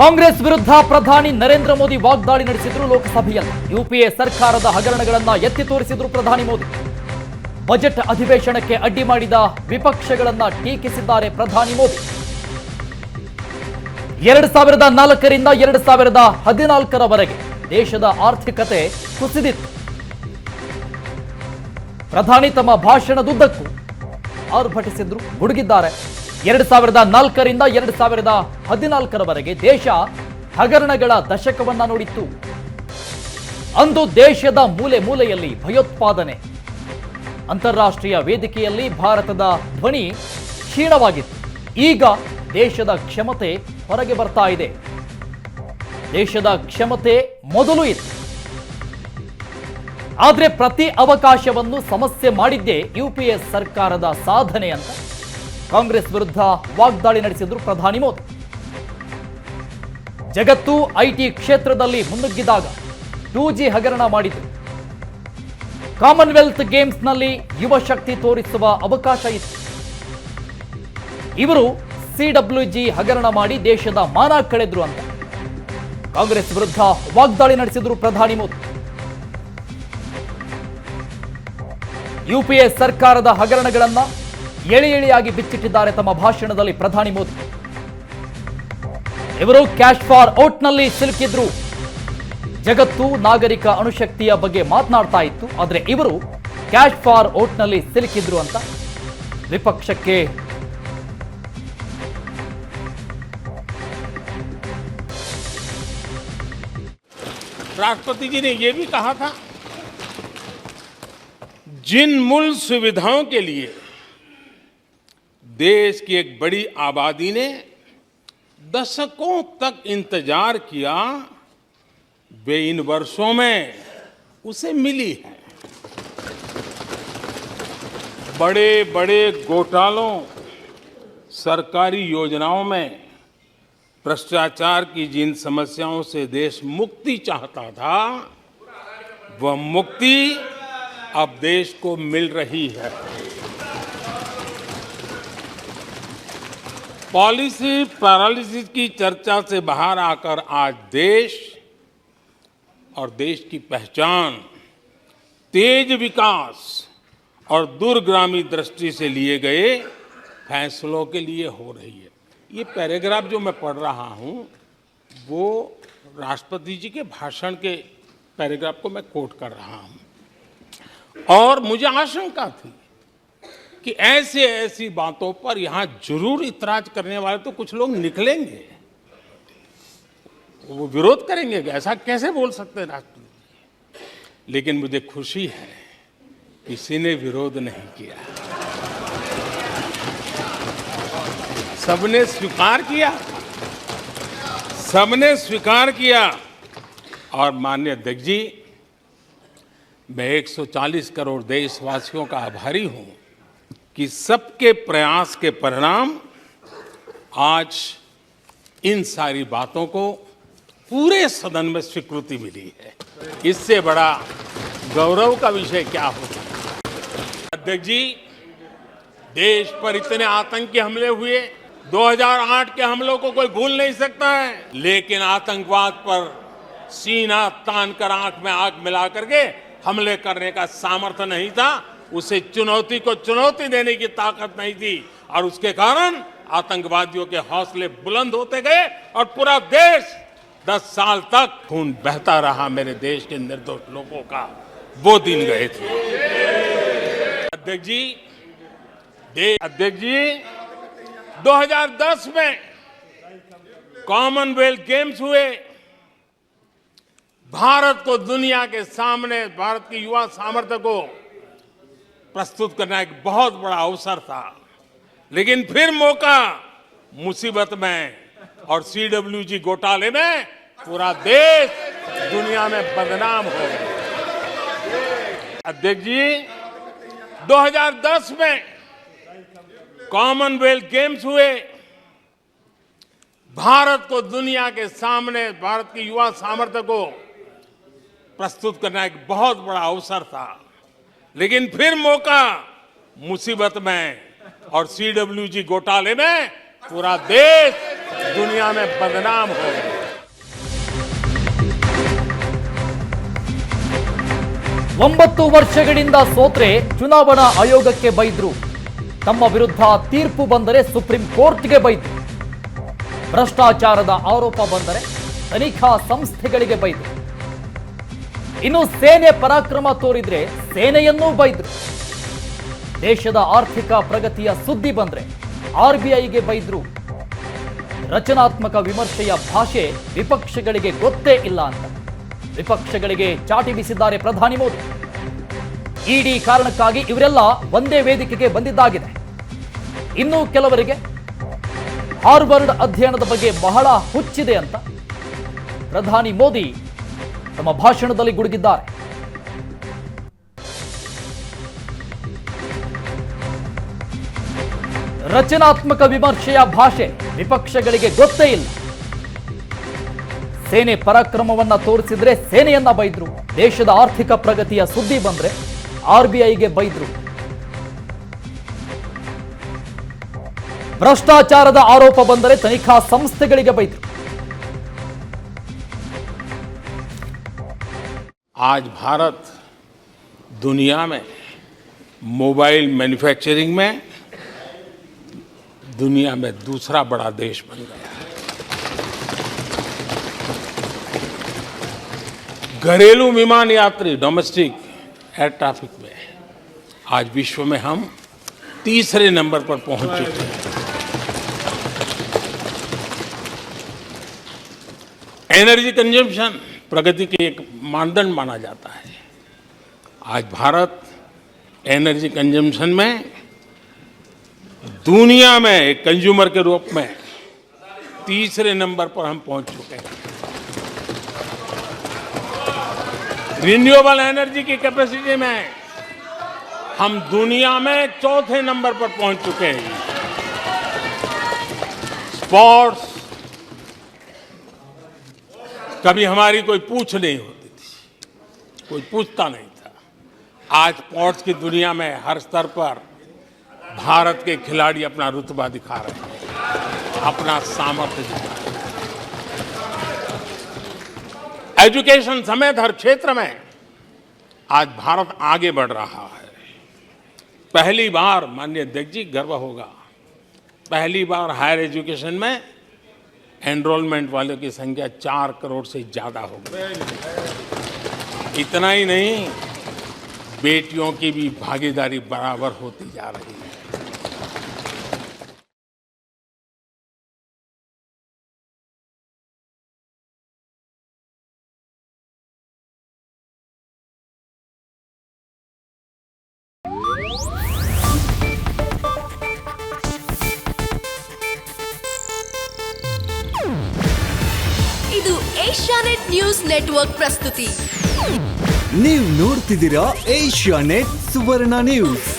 ಕಾಂಗ್ರೆಸ್ ವಿರುದ್ಧ ಪ್ರಧಾನಿ ನರೇಂದ್ರ ಮೋದಿ ವಾಗ್ದಾಳಿ ನಡೆಸಿದ್ರು ಲೋಕಸಭೆಯಲ್ಲಿ. ಯುಪಿಎ ಸರ್ಕಾರದ ಹಗರಣಗಳನ್ನು ಎತ್ತಿ ತೋರಿಸಿದ್ರು ಪ್ರಧಾನಿ ಮೋದಿ. ಬಜೆಟ್ ಅಧಿವೇಶನಕ್ಕೆ ಅಡ್ಡಿ ಮಾಡಿದ ವಿಪಕ್ಷಗಳನ್ನು ಟೀಕಿಸಿದ್ದಾರೆ ಪ್ರಧಾನಿ ಮೋದಿ. 2004ರಿಂದ 2014ರವರೆಗೆ ದೇಶದ ಆರ್ಥಿಕತೆ ಕುಸಿದಿತ್ತು. ಪ್ರಧಾನಿ ತಮ್ಮ ಭಾಷಣದುದ್ದಕ್ಕೂ ಆರ್ಭಟಿಸಿದ್ರು, ಗುಡುಗಿದ್ದಾರೆ. 2004ರಿಂದ 2014ರವರೆಗೆ ದೇಶ ಹಗರಣಗಳ ದಶಕವನ್ನ ನೋಡಿತ್ತು. ಅಂದು ದೇಶದ ಮೂಲೆ ಮೂಲೆಯಲ್ಲಿ ಭಯೋತ್ಪಾದನೆ, ಅಂತಾರಾಷ್ಟ್ರೀಯ ವೇದಿಕೆಯಲ್ಲಿ ಭಾರತದ ಧ್ವನಿ ಕ್ಷೀಣವಾಗಿತ್ತು. ಈಗ ದೇಶದ ಕ್ಷಮತೆ ಹೊರಗೆ ಬರ್ತಾ ಇದೆ. ದೇಶದ ಕ್ಷಮತೆ ಮೊದಲು ಇತ್ತು, ಆದರೆ ಪ್ರತಿ ಅವಕಾಶವನ್ನು ಸಮಸ್ಯೆ ಮಾಡಿದ್ದೇ ಯುಪಿಎ ಸರ್ಕಾರದ ಸಾಧನೆ ಅಂತ ಕಾಂಗ್ರೆಸ್ ವಿರುದ್ಧ ವಾಗ್ದಾಳಿ ನಡೆಸಿದ್ರು ಪ್ರಧಾನಿ ಮೋದಿ. ಜಗತ್ತು ಐಟಿ ಕ್ಷೇತ್ರದಲ್ಲಿ ಮುನ್ನುಗ್ಗಿದಾಗ 2G ಹಗರಣ ಮಾಡಿದ್ರು. ಕಾಮನ್ವೆಲ್ತ್ ಗೇಮ್ಸ್ನಲ್ಲಿ ಯುವ ಶಕ್ತಿ ತೋರಿಸುವ ಅವಕಾಶ ಇತ್ತು. ಇವರು CWG ಹಗರಣ ಮಾಡಿ ದೇಶದ ಮಾನ ಕಳೆದ್ರು ಅಂತ ಕಾಂಗ್ರೆಸ್ ವಿರುದ್ಧ ವಾಗ್ದಾಳಿ ನಡೆಸಿದ್ರು ಪ್ರಧಾನಿ ಮೋದಿ. ಯುಪಿಎ ಸರ್ಕಾರದ ಹಗರಣಗಳನ್ನ ಎಳೆ ಎಳೆಯಾಗಿ ಬಿಚ್ಚಿಟ್ಟಿದ್ದಾರೆ ತಮ್ಮ ಭಾಷಣದಲ್ಲಿ ಪ್ರಧಾನಿ ಮೋದಿ. ಇವರು ಕ್ಯಾಶ್ ಫಾರ್ ಔಟ್ನಲ್ಲಿ ಸಿಲುಕಿದ್ರು. ಜಗತ್ತು ನಾಗರಿಕ ಅಣುಶಕ್ತಿಯ ಬಗ್ಗೆ ಮಾತನಾಡ್ತಾ ಇತ್ತು, ಆದರೆ ಇವರು ಕ್ಯಾಶ್ ಫಾರ್ ಔಟ್ನಲ್ಲಿ ಸಿಲುಕಿದ್ರು ಅಂತ ವಿಪಕ್ಷಕ್ಕೆ राष्ट्रपति जी ने यह भी कहा था, जिन मूल सुविधाओं के लिए देश की एक बड़ी आबादी ने दशकों तक इंतजार किया, वे इन वर्षों में उसे मिली है। बड़े बड़े घोटालों, सरकारी योजनाओं में भ्रष्टाचार की जिन समस्याओं से देश मुक्ति चाहता था, वह मुक्ति अब देश को मिल रही है। पॉलिसी पैरालिसिस की चर्चा से बाहर आकर आज देश और देश की पहचान तेज विकास और दूरगामी दृष्टि से लिए गए फैसलों के लिए हो रही है। ये पैराग्राफ जो मैं पढ़ रहा हूँ वो राष्ट्रपति जी के भाषण के पैराग्राफ को मैं कोट कर रहा हूँ, और मुझे आशंका थी कि ऐसी बातों पर यहाँ जरूर इतराज करने वाले तो कुछ लोग निकलेंगे, वो विरोध करेंगे, ऐसा कैसे बोल सकते हैं राष्ट्रपति। लेकिन मुझे खुशी है किसी ने विरोध नहीं किया, सबने स्वीकार किया। और माननीय अध्यक्ष जी, मैं 140 करोड़ देशवासियों का आभारी हूं कि सबके प्रयास के परिणाम आज इन सारी बातों को पूरे सदन में स्वीकृति मिली है। इससे बड़ा गौरव का विषय क्या हो सकता है। अध्यक्ष जी, देश पर इतने आतंकी हमले हुए, 2008 के हमलों को कोई भूल नहीं सकता है, लेकिन आतंकवाद पर सीना तान कर आंख में आंख मिला करके हमले करने का सामर्थ्य नहीं था, उसे चुनौती को चुनौती देने की ताकत नहीं थी, और उसके कारण आतंकवादियों के हौसले बुलंद होते गए और पूरा देश 10 साल तक खून बहता रहा मेरे देश के निर्दोष लोगों का। वो दिन गए थे। अध्यक्ष जी 2010 में कॉमनवेल्थ गेम्स हुए। भारत को दुनिया के सामने, भारत की युवा सामर्थ्य को प्रस्तुत करना एक बहुत बड़ा अवसर था, लेकिन फिर मौका मुसीबत में और CWG घोटाले में पूरा देश दुनिया में बदनाम हो गया। अध्यक्ष जी 2010 में कॉमनवेल्थ गेम्स हुए। भारत को दुनिया के सामने, भारत की युवा सामर्थ्य को प्रस्तुत करना एक बहुत बड़ा अवसर था, लेकिन फिर मौका मुसीबत में और CWG घोटाले में पूरा देश दुनिया में बदनाम हो गया। 9 ವರ್ಷಗಳಿಂದ ಸೋತ್ರೆ ಚುನಾವಣಾ ಆಯೋಗಕ್ಕೆ ಬೈದ್ರು. ತಮ್ಮ ವಿರುದ್ಧ ತೀರ್ಪು ಬಂದರೆ ಸುಪ್ರೀಂ ಕೋರ್ಟ್ಗೆ ಬೈದ್ರು. ಭ್ರಷ್ಟಾಚಾರದ ಆರೋಪ ಬಂದರೆ ತನಿಖಾ ಸಂಸ್ಥೆಗಳಿಗೆ ಬೈದ್ರು. ಇನ್ನು ಸೇನೆ ಪರಾಕ್ರಮ ತೋರಿದ್ರೆ ಸೇನೆಯನ್ನೂ ಬೈದ್ರು. ದೇಶದ ಆರ್ಥಿಕ ಪ್ರಗತಿಯ ಸುದ್ದಿ ಬಂದ್ರೆ ಆರ್ಬಿಐಗೆ ಬೈದ್ರು. ರಚನಾತ್ಮಕ ವಿಮರ್ಶೆಯ ಭಾಷೆ ವಿಪಕ್ಷಗಳಿಗೆ ಗೊತ್ತೇ ಇಲ್ಲ ಅಂತ ವಿಪಕ್ಷಗಳಿಗೆ ಚಾಟಿ ಬೀಸಿದ್ದಾರೆ ಪ್ರಧಾನಿ ಮೋದಿ. ಇಡಿ ಕಾರಣಕ್ಕಾಗಿ ಇವರೆಲ್ಲ ಒಂದೇ ವೇದಿಕೆಗೆ ಬಂದಿದ್ದಾಗಿದೆ. ಇನ್ನು ಕೆಲವರಿಗೆ ಹಾರ್ವರ್ಡ್ ಅಧ್ಯಯನದ ಬಗ್ಗೆ ಬಹಳ ಹುಚ್ಚಿದೆ ಅಂತ ಪ್ರಧಾನಿ ಮೋದಿ ತಮ್ಮ ಭಾಷಣದಲ್ಲಿ ಗುಡುಗಿದ್ದಾರೆ. ರಚನಾತ್ಮಕ ವಿಮರ್ಶೆಯ ಭಾಷೆ ವಿಪಕ್ಷಗಳಿಗೆ ಗೊತ್ತೇ ಇಲ್ಲ. ಸೇನೆ ಪರಾಕ್ರಮವನ್ನ ತೋರಿಸಿದ್ರೆ ಸೇನೆಯನ್ನ ಬೈದ್ರು. ದೇಶದ ಆರ್ಥಿಕ ಪ್ರಗತಿಯ ಸುದ್ದಿ ಬಂದ್ರೆ ಆರ್ಬಿಐಗೆ ಬೈದ್ರು. ಭ್ರಷ್ಟಾಚಾರದ ಆರೋಪ ಬಂದರೆ ತನಿಖಾ ಸಂಸ್ಥೆಗಳಿಗೆ ಬೈದ್ರು. आज भारत दुनिया में मोबाइल मैन्युफैक्चरिंग में दुनिया में दूसरा बड़ा देश बन गया है. घरेलू विमान यात्री डोमेस्टिक एयर ट्रैफिक में आज विश्व में हम तीसरे नंबर पर पहुंच चुके हैं. एनर्जी कंजम्पशन प्रगति के एक मानदंड माना जाता है. आज भारत एनर्जी कंजम्पशन में दुनिया में एक कंज्यूमर के रूप में तीसरे नंबर पर हम पहुंच चुके हैं. रिन्यूएबल एनर्जी की कैपेसिटी में हम दुनिया में चौथे नंबर पर पहुंच चुके हैं. स्पोर्ट्स कभी हमारी कोई पूछ नहीं होती थी, कोई पूछता नहीं था. आज स्पोर्ट्स की दुनिया में हर स्तर पर भारत के खिलाड़ी अपना रुतबा दिखा रहे हैं, अपना सामर्थ्य दिखा रहे हैं. एजुकेशन समेत हर क्षेत्र में आज भारत आगे बढ़ रहा है. पहली बार माननीय अध्यक्ष जी गर्व होगा, पहली बार हायर एजुकेशन में एनरोलमेंट वालों की संख्या 4 करोड़ से ज्यादा हो गई. इतना ही नहीं, बेटियों की भी भागीदारी बराबर होती जा रही है. ಇದು ಏಷ್ಯಾನೆಟ್ ನ್ಯೂಸ್ ನೆಟ್ವರ್ಕ್ ಪ್ರಸ್ತುತಿ. ನೀವು ನೋಡ್ತಿದ್ದೀರಾ ಏಷ್ಯಾನೆಟ್ ಸುವರ್ಣ ನ್ಯೂಸ್.